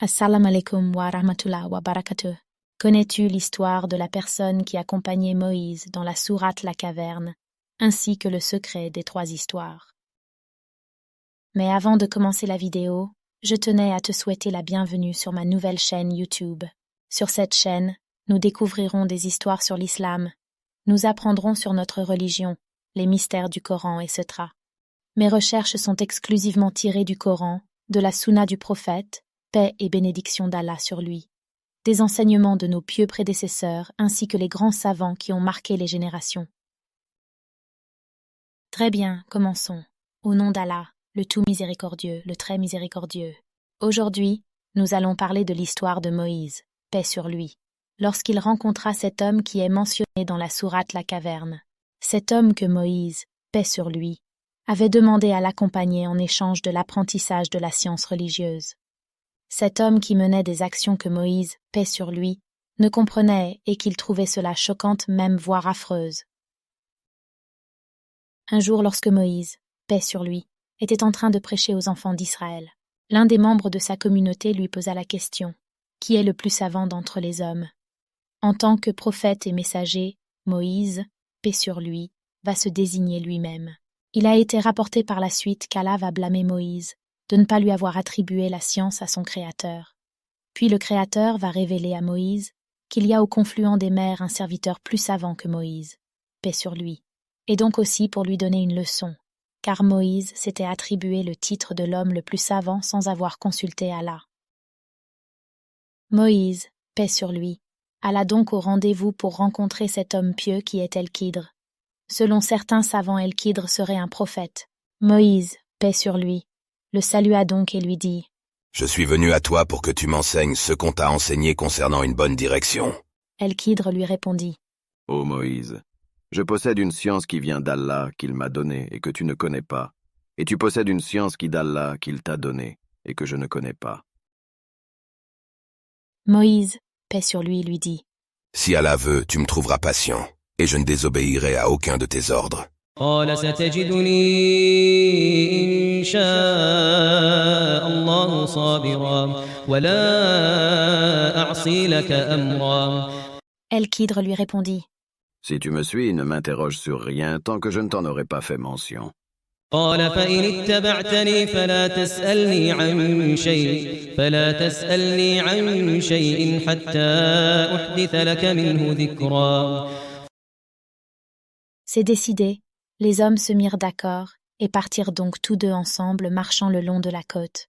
Assalamu alaikum wa rahmatullah wa barakatuh. Connais-tu l'histoire de la personne qui accompagnait Moïse dans la sourate La Caverne, ainsi que le secret des 3 histoires? Mais avant de commencer la vidéo, je tenais à te souhaiter la bienvenue sur ma nouvelle chaîne YouTube. Sur cette chaîne, nous découvrirons des histoires sur l'islam. Nous apprendrons sur notre religion, les mystères du Coran, etc. Mes recherches sont exclusivement tirées du Coran, de la Sunna du prophète, paix et bénédiction d'Allah sur lui, des enseignements de nos pieux prédécesseurs ainsi que les grands savants qui ont marqué les générations. Très bien, commençons. Au nom d'Allah, le tout miséricordieux, le très miséricordieux. Aujourd'hui, nous allons parler de l'histoire de Moïse, paix sur lui, lorsqu'il rencontra cet homme qui est mentionné dans la sourate La Caverne. Cet homme que Moïse, paix sur lui, avait demandé à l'accompagner en échange de l'apprentissage de la science religieuse. Cet homme qui menait des actions que Moïse, paix sur lui, ne comprenait et qu'il trouvait cela choquante même voire affreuse. Un jour lorsque Moïse, paix sur lui, était en train de prêcher aux enfants d'Israël, l'un des membres de sa communauté lui posa la question: qui est le plus savant d'entre les hommes? En tant que prophète et messager, Moïse, paix sur lui, va se désigner lui-même. Il a été rapporté par la suite qu'Allah va blâmer Moïse de ne pas lui avoir attribué la science à son Créateur. Puis le Créateur va révéler à Moïse qu'il y a au confluent des mers un serviteur plus savant que Moïse, paix sur lui, et donc aussi pour lui donner une leçon, car Moïse s'était attribué le titre de l'homme le plus savant sans avoir consulté Allah. Moïse, paix sur lui, alla donc au rendez-vous pour rencontrer cet homme pieux qui est El-Kidr. Selon certains savants, El-Kidr serait un prophète. Moïse, paix sur lui, le salua donc et lui dit: « Je suis venu à toi pour que tu m'enseignes ce qu'on t'a enseigné concernant une bonne direction. » El-Kidr lui répondit: « Ô Moïse, je possède une science qui vient d'Allah qu'il m'a donnée et que tu ne connais pas, et tu possèdes une science qui d'Allah qu'il t'a donnée et que je ne connais pas. » Moïse, paix sur lui dit: « Si Allah veut, tu me trouveras patient, et je ne désobéirai à aucun de tes ordres. » قال ستجدني إن شاء الله صابرا ولا أعصي لك أمرا. El-Kidr lui répondit: « Si tu me suis, ne m'interroge sur rien tant que je ne t'en aurai pas fait mention. » قال فإن اتبعتني فلا تسألني عن شيء حتى أحدث لك منه ذكرا. C'est décidé, les hommes se mirent d'accord et partirent donc tous deux ensemble marchant le long de la côte,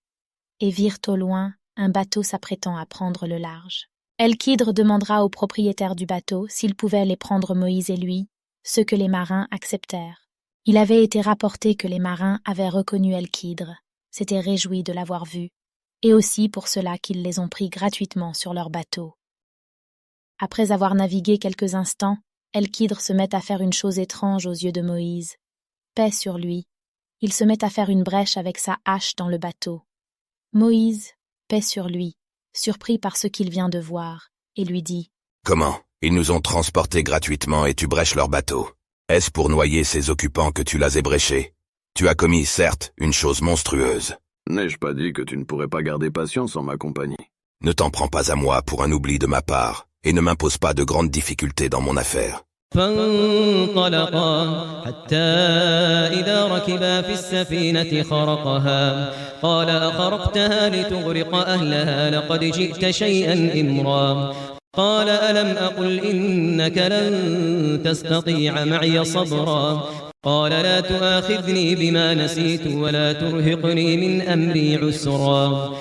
et virent au loin un bateau s'apprêtant à prendre le large. El-Kidr demandera au propriétaire du bateau s'il pouvait les prendre Moïse et lui, ce que les marins acceptèrent. Il avait été rapporté que les marins avaient reconnu El-Kidr, s'étaient réjouis de l'avoir vu, et aussi pour cela qu'ils les ont pris gratuitement sur leur bateau. Après avoir navigué quelques instants, El-Kidr se met à faire une chose étrange aux yeux de Moïse. Paix sur lui, il se met à faire une brèche avec sa hache dans le bateau. Moïse, paix sur lui, surpris par ce qu'il vient de voir, et lui dit: « Comment? Ils nous ont transportés gratuitement et tu brèches leur bateau. Est-ce pour noyer ces occupants que tu l'as ébréché? Tu as commis, certes, une chose monstrueuse. » « N'ai-je pas dit que tu ne pourrais pas garder patience en ma compagnie? » Ne t'en prends pas à moi pour un oubli de ma part, et ne m'impose pas de grandes difficultés dans mon affaire. فانطلقا حتى إذا ركبا في السفينة خرقها قال أخرقتها لتغرق أهلها لقد جئت شيئا إمرا قال ألم أقل إنك لن تستطيع معي صبرا قال لا تؤاخذني بما نسيت ولا ترهقني من أمري عسرا.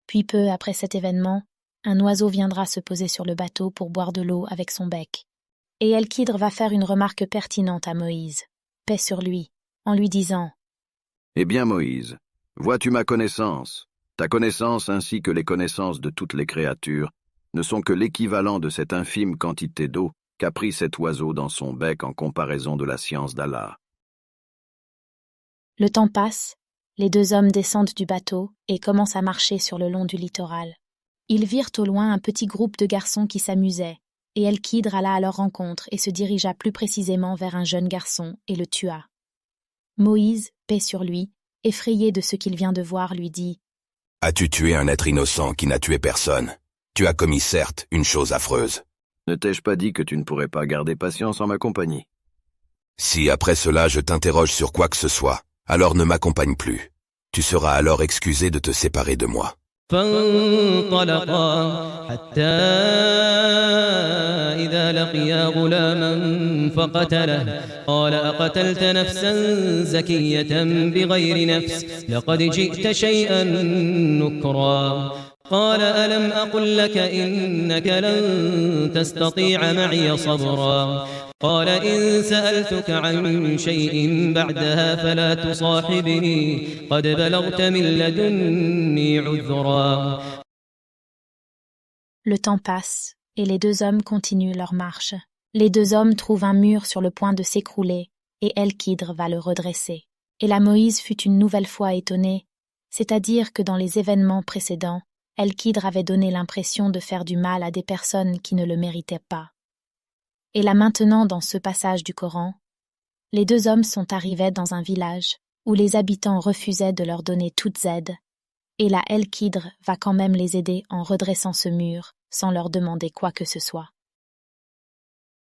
Puis peu après cet événement, un oiseau viendra se poser sur le bateau pour boire de l'eau avec son bec. Et El-Kidr va faire une remarque pertinente à Moïse, paix sur lui, en lui disant: « Eh bien Moïse, vois-tu ma connaissance? Ta connaissance ainsi que les connaissances de toutes les créatures ne sont que l'équivalent de cette infime quantité d'eau qu'a pris cet oiseau dans son bec en comparaison de la science d'Allah. » Le temps passe, les 2 hommes descendent du bateau et commencent à marcher sur le long du littoral. Ils virent au loin un petit groupe de garçons qui s'amusaient, et El-Kidr alla à leur rencontre et se dirigea plus précisément vers un jeune garçon et le tua. Moïse, paix sur lui, effrayé de ce qu'il vient de voir, lui dit: As-tu tué un être innocent qui n'a tué personne? Tu as commis certes une chose affreuse. Ne t'ai-je pas dit que tu ne pourrais pas garder patience en ma compagnie? Si après cela je t'interroge sur quoi que ce soit, alors ne m'accompagne plus. Tu seras alors excusé de te séparer de moi. فانطلقا حتى إذا لقيا غلاما فقتله قال أقتلت نفسا زكية بغير نفس لقد جئت شيئا نكرا قال ألم أقل لك إنك لن تستطيع معي صبرا قال إن سألتك عن شيء بعدها فلا تصاحبني قد بلغت من لدني عذرا. Le temps passe, et les deux hommes continuent leur marche. Les deux hommes trouvent un mur sur le point de s'écrouler, et El-Kidr va le redresser. Et la Moïse fut une nouvelle fois étonné, c'est-à-dire que dans les événements précédents, El-Kidr avait donné l'impression de faire du mal à des personnes qui ne le méritaient pas. Et là maintenant, dans ce passage du Coran, les deux hommes sont arrivés dans un village où les habitants refusaient de leur donner toute aide, et là El-Kidr va quand même les aider en redressant ce mur, sans leur demander quoi que ce soit.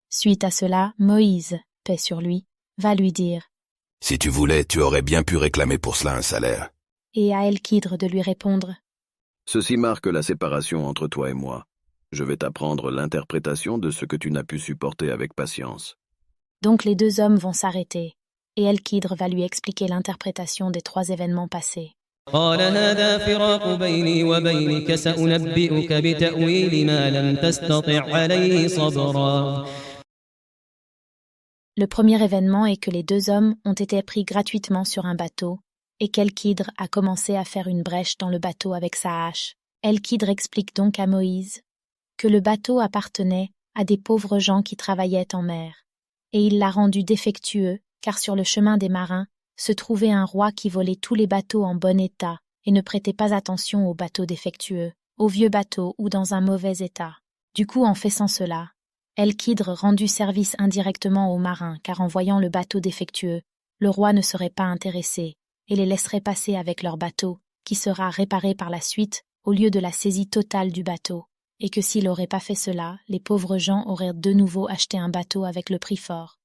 Suite à cela, Moïse, paix sur lui, va lui dire « Si tu voulais, tu aurais bien pu réclamer pour cela un salaire. » Et à El-Kidr de lui répondre « Ceci marque la séparation entre toi et moi. Je vais t'apprendre l'interprétation de ce que tu n'as pu supporter avec patience. » Donc les deux hommes vont s'arrêter, et El-Kidr va lui expliquer l'interprétation des trois événements passés. قال هذا فراق بيني وبينك سأنبئك بتأويل ما لم تستطع عليه صبرا. Le premier événement est que les deux hommes ont été pris gratuitement sur un bateau et qu'El-Kidr a commencé à faire une brèche dans le bateau avec sa hache. El-Kidr explique donc à Moïse que le bateau appartenait à des pauvres gens qui travaillaient en mer, et il l'a rendu défectueux car sur le chemin des marins se trouvait un roi qui volait tous les bateaux en bon état et ne prêtait pas attention aux bateaux défectueux, aux vieux bateaux ou dans un mauvais état. Du coup, en faisant cela, El-Kidr rendit service indirectement aux marins car en voyant le bateau défectueux, le roi ne serait pas intéressé et les laisserait passer avec leur bateau, qui sera réparé par la suite au lieu de la saisie totale du bateau, et que s'il n'aurait pas fait cela, les pauvres gens auraient de nouveau acheté un bateau avec le prix fort.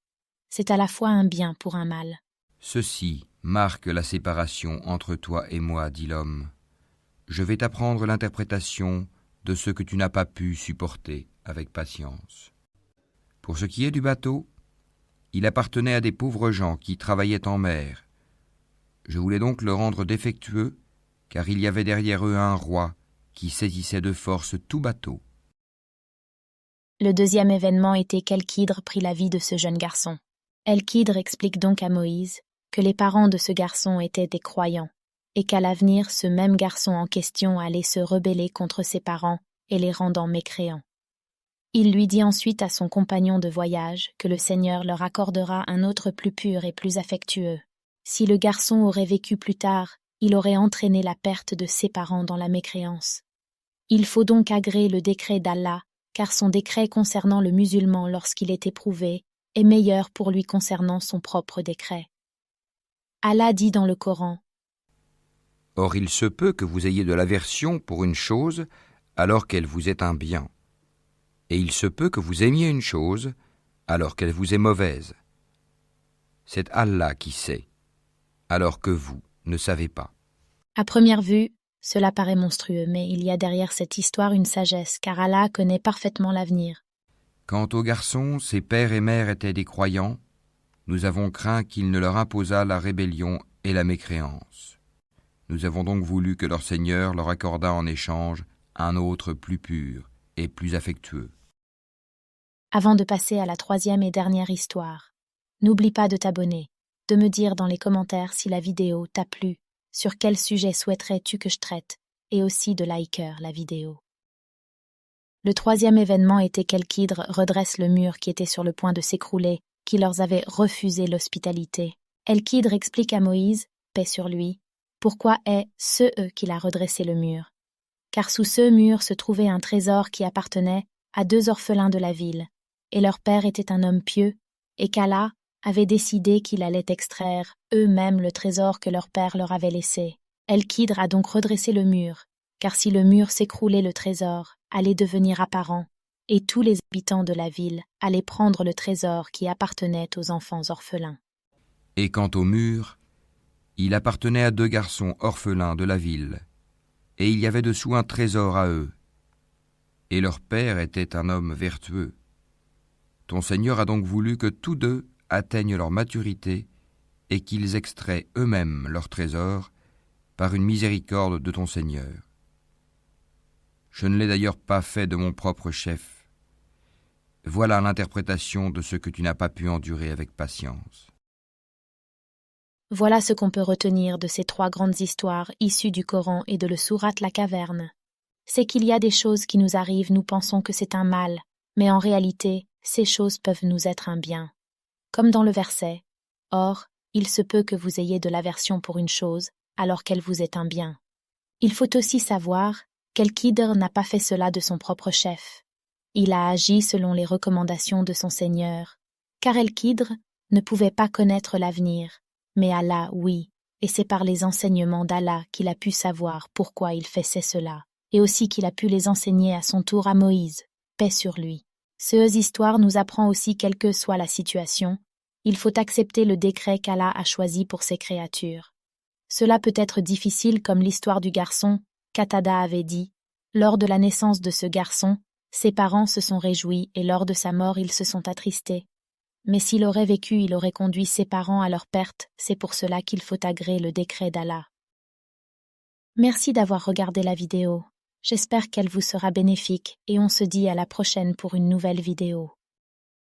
C'est à la fois un bien pour un mal. Ceci marque la séparation entre toi et moi, dit l'homme. Je vais t'apprendre l'interprétation de ce que tu n'as pas pu supporter avec patience. Pour ce qui est du bateau, il appartenait à des pauvres gens qui travaillaient en mer. Je voulais donc le rendre défectueux, car il y avait derrière eux un roi qui saisissait de force tout bateau. Le deuxième événement était qu'El-Kidr prit la vie de ce jeune garçon. El-Kidr explique donc à Moïse que les parents de ce garçon étaient des croyants, et qu'à l'avenir ce même garçon en question allait se rebeller contre ses parents et les rendant mécréants. Il lui dit ensuite à son compagnon de voyage que le Seigneur leur accordera un autre plus pur et plus affectueux. Si le garçon aurait vécu plus tard, il aurait entraîné la perte de ses parents dans la mécréance. Il faut donc agréer le décret d'Allah, car son décret concernant le musulman lorsqu'il est éprouvé est meilleur pour lui concernant son propre décret. Allah dit dans le Coran : Or il se peut que vous ayez de l'aversion pour une chose alors qu'elle vous est un bien. Et il se peut que vous aimiez une chose alors qu'elle vous est mauvaise. C'est Allah qui sait, alors que vous ne savez pas. À première vue, cela paraît monstrueux, mais il y a derrière cette histoire une sagesse, car Allah connaît parfaitement l'avenir. Quant aux garçons, ses pères et mères étaient des croyants. Nous avons craint qu'il ne leur imposât la rébellion et la mécréance. Nous avons donc voulu que leur Seigneur leur accordât en échange un autre plus pur et plus affectueux. Avant de passer à la troisième et dernière histoire, n'oublie pas de t'abonner, de me dire dans les commentaires si la vidéo t'a plu, sur quel sujet souhaiterais-tu que je traite, et aussi de liker la vidéo. Le troisième événement était qu'El-Kidr redresse le mur qui était sur le point de s'écrouler, qui leur avait refusé l'hospitalité. El-Kidr explique à Moïse, paix sur lui, pourquoi est ce qu'il a redressé le mur. Car sous ce mur se trouvait un trésor qui appartenait à 2 orphelins de la ville, et leur père était un homme pieux, et qu'Allah avait décidé qu'il allait extraire eux-mêmes le trésor que leur père leur avait laissé. El-Kidr a donc redressé le mur, car si le mur s'écroulait, le trésor allait devenir apparent, et tous les habitants de la ville allaient prendre le trésor qui appartenait aux enfants orphelins. Et quant au mur, il appartenait à 2 garçons orphelins de la ville, et il y avait dessous un trésor à eux. Et leur père était un homme vertueux. Ton Seigneur a donc voulu que tous 2 atteignent leur maturité et qu'ils extraient eux-mêmes leur trésor par une miséricorde de ton Seigneur. Je ne l'ai d'ailleurs pas fait de mon propre chef. Voilà l'interprétation de ce que tu n'as pas pu endurer avec patience. Voilà ce qu'on peut retenir de ces 3 grandes histoires issues du Coran et de le sourate La Caverne. C'est qu'il y a des choses qui nous arrivent, nous pensons que c'est un mal, mais en réalité, ces choses peuvent nous être un bien. Comme dans le verset, « Or, il se peut que vous ayez de l'aversion pour une chose, alors qu'elle vous est un bien. » Il faut aussi savoir qu'El-Kidr n'a pas fait cela de son propre chef. Il a agi selon les recommandations de son Seigneur, car El-Kidr ne pouvait pas connaître l'avenir, mais Allah, oui, et c'est par les enseignements d'Allah qu'il a pu savoir pourquoi il faisait cela, et aussi qu'il a pu les enseigner à son tour à Moïse, paix sur lui. Cette histoire nous apprend aussi, quelle que soit la situation, il faut accepter le décret qu'Allah a choisi pour ses créatures. Cela peut être difficile, comme l'histoire du garçon qu'Atada avait dit. Lors de la naissance de ce garçon, ses parents se sont réjouis et lors de sa mort ils se sont attristés. Mais s'il aurait vécu, il aurait conduit ses parents à leur perte, c'est pour cela qu'il faut agréer le décret d'Allah. Merci d'avoir regardé la vidéo. J'espère qu'elle vous sera bénéfique et on se dit à la prochaine pour une nouvelle vidéo.